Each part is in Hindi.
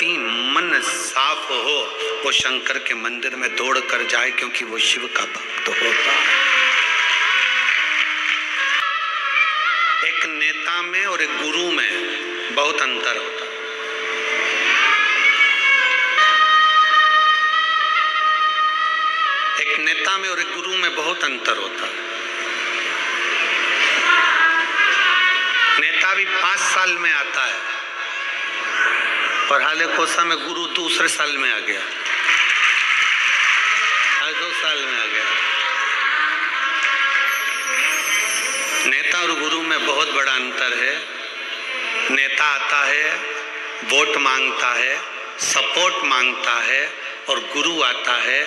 व्यक्ति मन साफ हो वो शंकर के मंदिर में दौड़ कर जाए, क्योंकि वो शिव का भक्त होता है। एक नेता में और एक गुरु में बहुत अंतर होता है। एक नेता में और एक गुरु में बहुत अंतर होता है। नेता भी 5 साल में आता है और हाले कोसा में गुरु दूसरे साल में आ गया, 2 साल में आ गया। नेता और गुरु में बहुत बड़ा अंतर है। नेता आता है, वोट मांगता है, सपोर्ट मांगता है, और गुरु आता है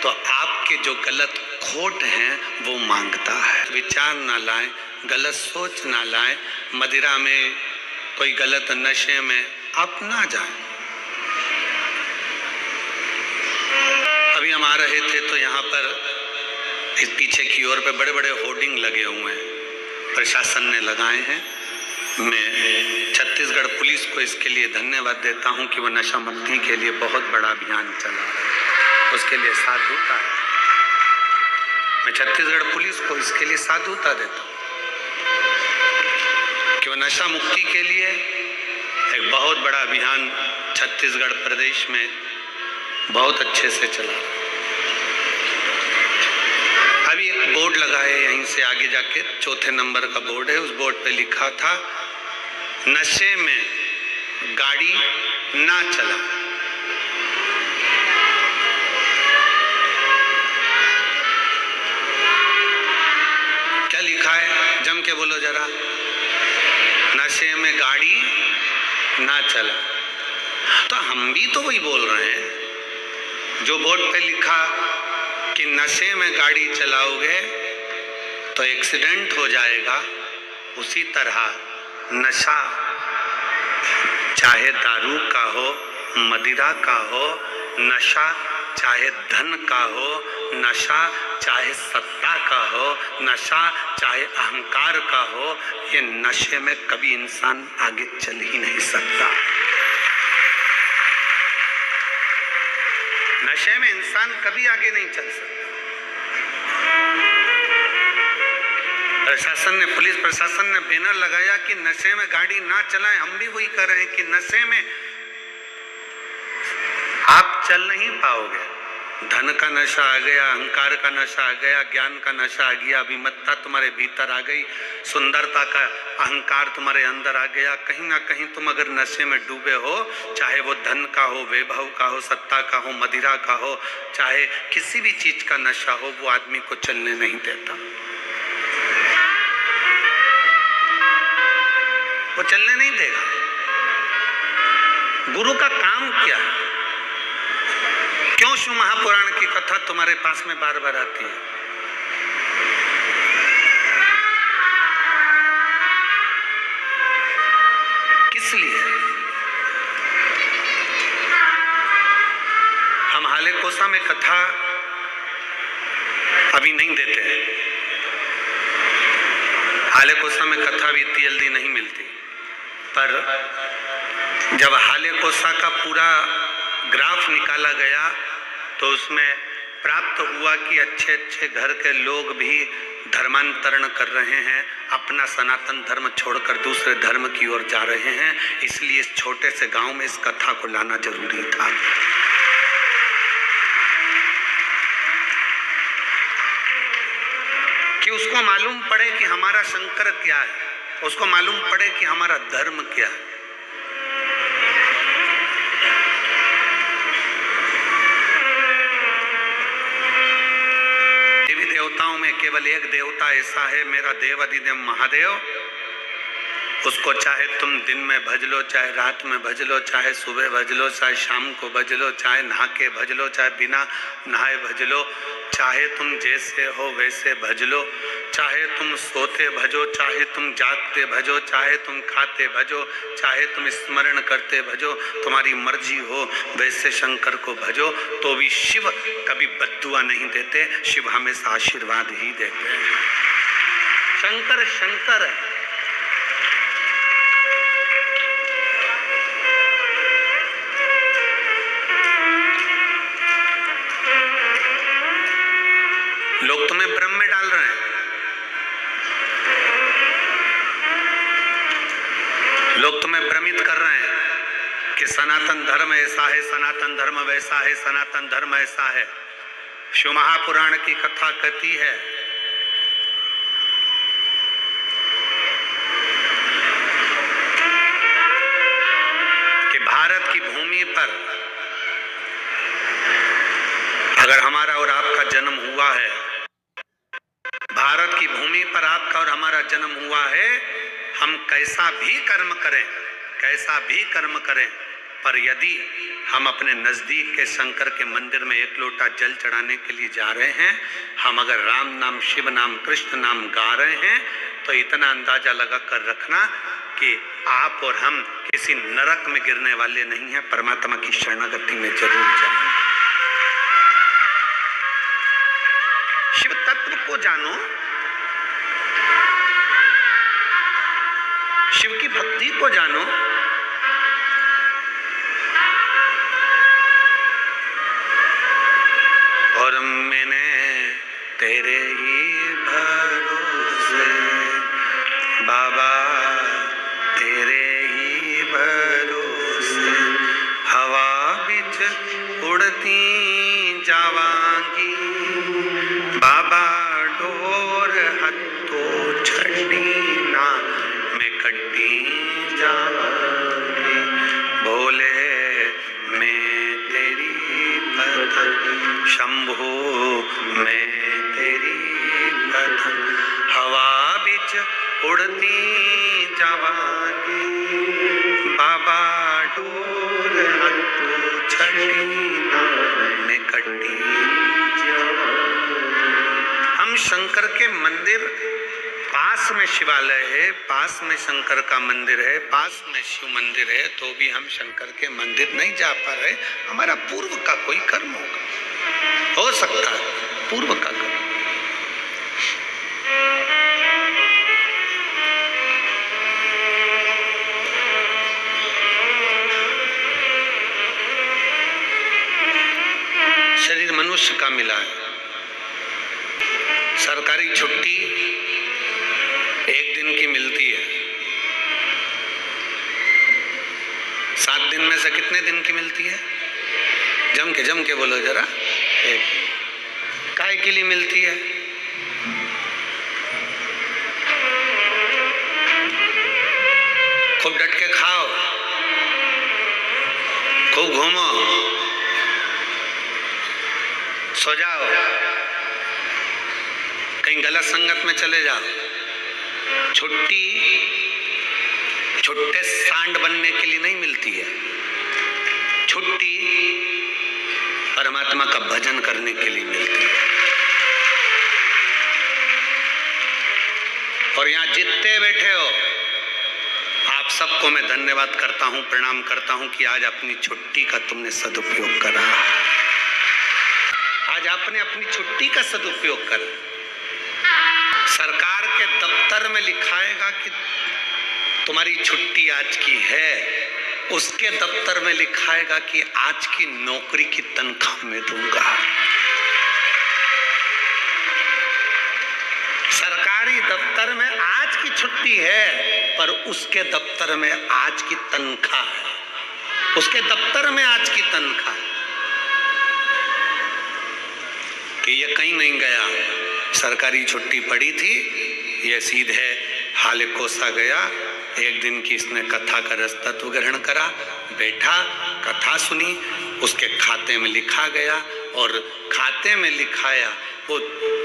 तो आपके जो गलत खोट हैं वो मांगता है। विचार ना लाएं, गलत सोच ना लाएं, मदिरा में कोई गलत नशे में आप ना जाएं। अभी हम आ रहे थे तो यहाँ पर इस पीछे की ओर पे बड़े बड़े होर्डिंग लगे हुए हैं, प्रशासन ने लगाए हैं। मैं छत्तीसगढ़ पुलिस को इसके लिए धन्यवाद देता हूँ कि वो नशा मुक्ति के लिए बहुत बड़ा अभियान चला रहे हैं, उसके लिए साधुता है। मैं छत्तीसगढ़ पुलिस को इसके लिए साधुता देता हूँ कि वो नशा मुक्ति के लिए एक बहुत बड़ा अभियान छत्तीसगढ़ प्रदेश में बहुत अच्छे से चला रहा है। अभी एक बोर्ड लगा है यहीं से आगे जाके, 4थे नंबर का बोर्ड है, उस बोर्ड पे लिखा था नशे में गाड़ी ना चला। क्या लिखा है, जम के बोलो जरा। नशे में गाड़ी ना चला। तो हम भी तो वही बोल रहे हैं जो बोर्ड पे लिखा कि नशे में गाड़ी चलाओगे तो एक्सीडेंट हो जाएगा। उसी तरह नशा चाहे दारू का हो, मदिरा का हो, नशा चाहे धन का हो, नशा चाहे सत्ता का हो, नशा चाहे अहंकार का हो, ये नशे में कभी इंसान आगे चल ही नहीं सकता। नशे में इंसान कभी आगे नहीं चल सकता। प्रशासन ने, पुलिस प्रशासन ने बैनर लगाया कि नशे में गाड़ी ना चलाएं। हम भी वही कर रहे हैं कि नशे में आप चल नहीं पाओगे। धन का नशा आ गया, अहंकार का नशा आ गया, ज्ञान का नशा आ गया, अभिमत्ता तुम्हारे भीतर आ गई, सुंदरता का अहंकार तुम्हारे अंदर आ गया। कहीं ना कहीं तुम अगर नशे में डूबे हो, चाहे वो धन का हो, वैभव का हो, सत्ता का हो, मदिरा का हो, चाहे किसी भी चीज का नशा हो, वो आदमी को चलने नहीं देता, वो चलने नहीं देगा। गुरु का काम क्या है? क्यों शिव महापुराण की कथा तुम्हारे पास में बार बार आती है? किस लिए? हम हाले कोसा में कथा अभी नहीं देते हैं। हाले कोसा में कथा भी इतनी जल्दी नहीं मिलती, पर जब हाले कोसा का पूरा ग्राफ निकाला गया तो उसमें प्राप्त हुआ कि अच्छे अच्छे घर के लोग भी धर्मांतरण कर रहे हैं, अपना सनातन धर्म छोड़कर दूसरे धर्म की ओर जा रहे हैं। इसलिए इस छोटे से गांव में इस कथा को लाना जरूरी था। कि उसको मालूम पड़े कि हमारा शंकर क्या है, उसको मालूम पड़े कि हमारा धर्म क्या है। देवी देवताओं में केवल एक देवता ऐसा है, मेरा देव अधिदेव महादेव। उसको चाहे तुम दिन में भज लो, चाहे रात में भज लो, चाहे सुबह भज लो, चाहे शाम को भज लो, चाहे नहा के भज लो, चाहे बिना नहाए भज लो, चाहे तुम जैसे हो वैसे भज लो, चाहे तुम सोते भजो, चाहे तुम जागते भजो, चाहे तुम खाते भजो, चाहे तुम स्मरण करते भजो, तुम्हारी मर्जी हो वैसे शंकर को भजो। तो भी शिव कभी बद्दुआ नहीं देते, शिव हमेशा आशीर्वाद ही देते हैं। शंकर शंकर है। डाल रहे हैं। लोग तुम्हें भ्रमित कर रहे हैं कि सनातन धर्म ऐसा है, सनातन धर्म वैसा है, सनातन धर्म ऐसा है। शिव महापुराण की कथा कहती है कि भारत की भूमि पर अगर हमारा और आपका जन्म हुआ है, भारत की भूमि पर आपका और हमारा जन्म हुआ है, हम कैसा भी कर्म करें, कैसा भी कर्म करें, पर यदि हम अपने नजदीक के शंकर के मंदिर में एक लोटा जल चढ़ाने के लिए जा रहे हैं, हम अगर राम नाम, शिव नाम, कृष्ण नाम गा रहे हैं, तो इतना अंदाजा लगा कर रखना कि आप और हम किसी नरक में गिरने वाले नहीं हैं, परमात्मा की शरणागति में जरूर जाएं। शिव तत्व को जानो, शिव की भक्ति को जानो, और मैंने तेरे ही भरोसे बाबा, तेरे ही भरोसे हवा बिच उड़ती जावांगी बाबा, डोर हथों छड़ी ना मैं कटी जावांगी, बोले मैं तेरी पतंग, शंभू मैं तेरी पतंग, हवा बिच उड़ती जावांगी बाबा, डोर हथों छड़ी ना मैं कटी जावांगी। हम शंकर के मंदिर, पास में शिवालय है, पास में शंकर का मंदिर है, पास में शिव मंदिर है, तो भी हम शंकर के मंदिर नहीं जा पा रहे। हमारा पूर्व का कोई कर्म होगा, हो सकता है पूर्व का कर्म। शरीर मनुष्य का मिला है, सरकारी छुट्टी एक दिन की मिलती है, 7 दिन में से कितने दिन की मिलती है? जम के बोलो जरा। एक काय के लिए मिलती है? खूब डट के खाओ, खूब घूमो, सो जाओ, कहीं गलत संगत में चले जाओ। छुट्टी छुट्टे सांड बनने के लिए नहीं मिलती है, छुट्टी परमात्मा का भजन करने के लिए मिलती है। और यहाँ जितने बैठे हो, आप सबको मैं धन्यवाद करता हूँ, प्रणाम करता हूँ कि आज अपनी छुट्टी का तुमने सदुपयोग करा। आज आपने अपनी छुट्टी का सदुपयोग करा। सरकार के दफ्तर में लिखाएगा कि तुम्हारी छुट्टी आज की है, उसके दफ्तर में लिखाएगा कि आज की नौकरी की तनख्वाह में दूंगा। सरकारी दफ्तर में आज की छुट्टी है, पर उसके दफ्तर में आज की तनख्वाह है, उसके दफ्तर में आज की तनख्वाह, कि ये कहीं नहीं गया, सरकारी छुट्टी पड़ी थी, ये सीधे हाले कोसा गया। एक दिन की इसने कथा का रसतत्व ग्रहण करा, बैठा, कथा सुनी, उसके खाते में लिखा गया, और खाते में लिखाया, वो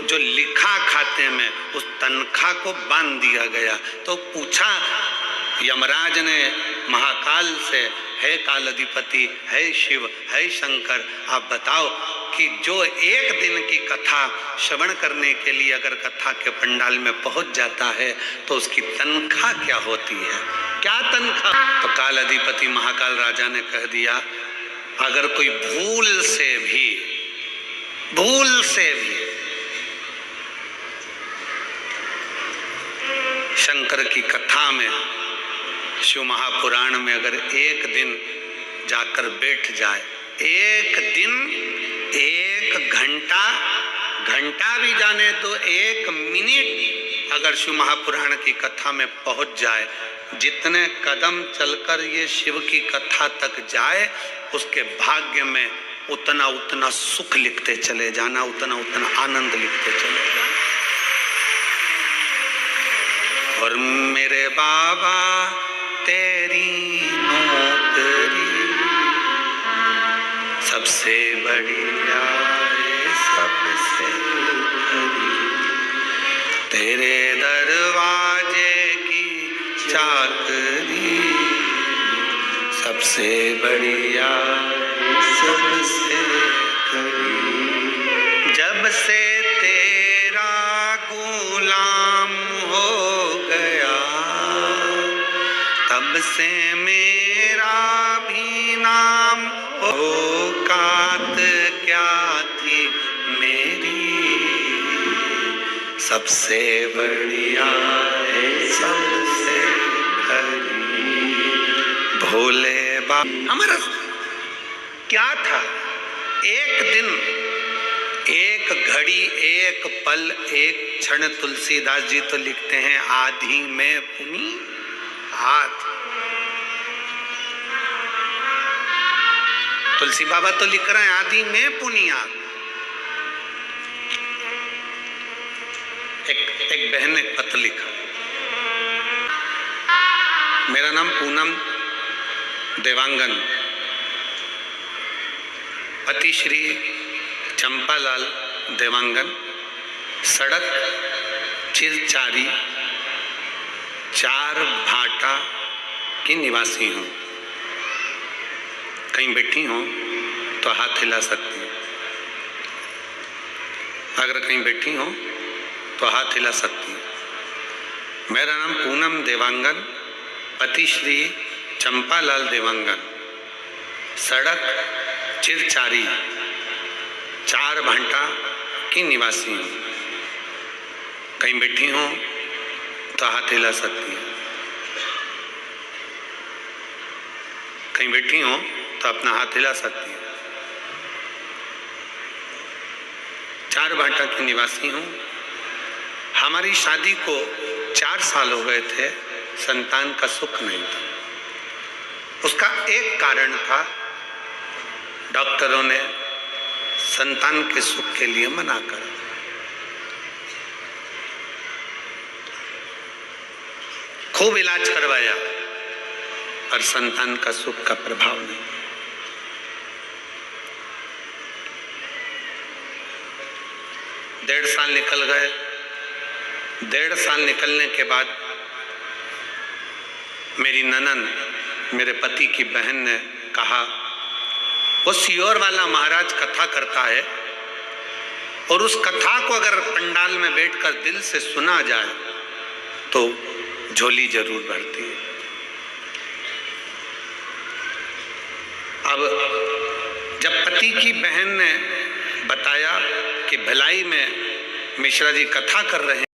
जो लिखा खाते में उस तनख्वाह को बांध दिया गया। तो पूछा यमराज ने महाकाल से, है काल अधिपति, है शिव, है शंकर, आप बताओ कि जो एक दिन की कथा श्रवण करने के लिए अगर कथा के पंडाल में पहुंच जाता है तो उसकी तनख्वाह क्या होती है, क्या तनख्वाह? तो काल अधिपति महाकाल राजा ने कह दिया, अगर कोई भूल से भी शंकर की कथा में, शिव महापुराण में अगर एक दिन जाकर बैठ जाए, एक दिन 1 घंटा घंटा भी जाने तो 1 मिनट अगर शिव महापुराण की कथा में पहुंच जाए, जितने कदम चलकर ये शिव की कथा तक जाए, उसके भाग्य में उतना उतना सुख लिखते चले जाना, उतना उतना आनंद लिखते चले जाना। और मेरे बाबा तेरी नौकरी सबसे बढ़िया है, सबसे खरी, तेरे दरवाजे की चाकरी सबसे बढ़िया है, सबसे खरी। जब से तेरा गुलाम हो गया, तब से मेरा भी नाम, औकात क्या थी मेरी, सबसे बढ़िया है, सबसे खरी, भोले बाबा। हमारा क्या था? एक दिन, एक घड़ी, एक पल, एक क्षण। तुलसीदास जी तो लिखते हैं आधी में पुनी हाथ। तुलसी बाबा तो लिख रहे हैं आधी में पुनिया। एक बहन ने पत्र लिखा, मेरा नाम पूनम देवांगन, पति श्री चंपालाल देवांगन, सड़क चिरचारी 4 भाटा की निवासी हूँ। कहीं बैठी हो तो हाथ हिला सकती हूँ, अगर कहीं बैठी हो तो हाथ हिला सकती हूँ। मेरा नाम पूनम देवांगन, पति श्री चंपालाल देवांगन, सड़क चिरचारी 4 भाटा की निवासी हूँ। कहीं बैठी हो तो हाथ हिला सकती हूँ, कहीं बैठी हो तो अपना हाथ हिला सकती हूँ। 4 भाटा की निवासी हूँ। हमारी शादी को 4 साल हो गए थे, संतान का सुख नहीं था। उसका एक कारण था, डॉक्टरों ने संतान के सुख के लिए मना कर। खूब इलाज करवाया और संतान का सुख का प्रभाव नहीं। डेढ़ साल निकल गए। 1.5 साल निकलने के बाद मेरी ननद, मेरे पति की बहन ने कहा, वो सियोर वाला महाराज कथा करता है और उस कथा को अगर पंडाल में बैठकर दिल से सुना जाए तो झोली जरूर भरती है। अब जब पति की बहन ने बताया कि भिलाई में मिश्रा जी कथा कर रहे हैं,